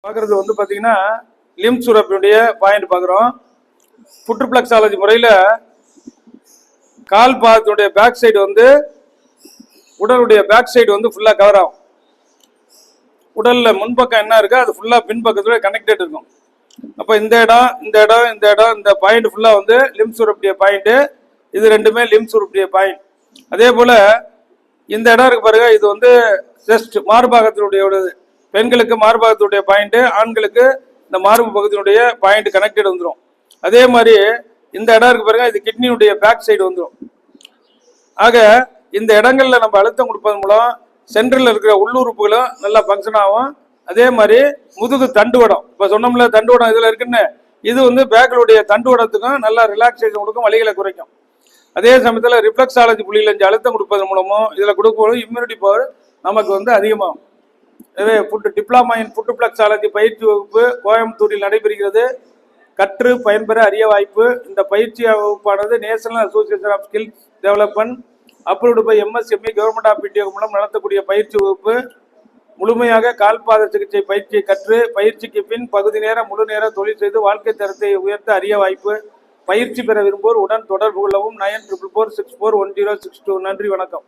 பார்க்குறது வந்து பார்த்தீங்கன்னா லிம் சுரப்பினுடைய பாயிண்ட் பார்க்குறோம். புட்ருப்ளக்ஸாலஜி முறையில் கால் பாதத்தினுடைய பேக் சைடு வந்து உடலுடைய பேக் சைடு வந்து ஃபுல்லாக கவர் ஆகும். உடலில் முன்பக்கம் என்ன இருக்கோ அது ஃபுல்லாக பின்பக்கத்தோட கனெக்டட் இருக்கும். அப்போ இந்த இடம் இந்த இடம் இந்த இடம் இந்த பாயிண்ட் ஃபுல்லாக வந்து லிம் சுரப்பிய பாயிண்ட்டு. இது ரெண்டுமே லிம் சுரப்பிய பாயிண்ட். அதே போல் இந்த இடம் இருக்கு பாருங்க, இது வந்து செஸ்ட் மார்பாகத்தினுடைய பெண்களுக்கு மார்பாகத்தினுடைய பாயிண்ட், ஆண்களுக்கு இந்த மார்பு பகுதியினுடைய பாயிண்ட் கனெக்டட் வந்துடும். அதே மாதிரி இந்த இடம் இருக்கு பாருங்க, இது கிட்னியுடைய பேக் சைடு வந்துடும். ஆக இந்த இடங்கள்ல நம்ம அழுத்தம் கொடுப்பதன் மூலம் சென்ட்ரல் இருக்கிற உள்ளுறுப்புகளும் நல்லா ஃபங்க்ஷன் ஆகும். அதே மாதிரி முதுகு தண்டுவடம், இப்போ சொன்னோம்ல தண்டுவடம் இதில் இருக்குன்னு, இது வந்து பேக்களுடைய தண்டுவடத்துக்கும் நல்லா ரிலாக்ஸேஷன் கொடுக்கும், வலிகளை குறைக்கும். அதே சமயத்தில் ரிஃப்ளெக்ஸாலஜி புள்ளியில் இங்கே அழுத்தம் கொடுப்பதன் மூலமும் இதில் கொடுக்கும்போது இம்யூனிட்டி பவர் நமக்கு வந்து அதிகமாகும். இதே டிப்ளமா இன் புட்ருப்ளக்ஸாலஜி பயிற்சி வகுப்பு கோயம்புத்தூரில் நடைபெறுகிறது. கற்று பயன்பெற அரிய வாய்ப்பு. இந்த பயிற்சி வகுப்பானது national association of skills development approved by MSME government of India மூலம் நடத்தக்கூடிய பயிற்சி வகுப்பு. முழுமையாக கால்பாத சிகிச்சை பயிற்சியை கற்று பயிற்சிக்கு பின் பகுதி நேர முழு நேர தொழில் செய்து வாழ்க்கை தரத்தை உயர்த்த அரிய வாய்ப்பு. பயிற்சி பெற விரும்புவோர் உடன் தொடர்பு கொள்ளவும் 9444641062. நன்றி, வணக்கம்.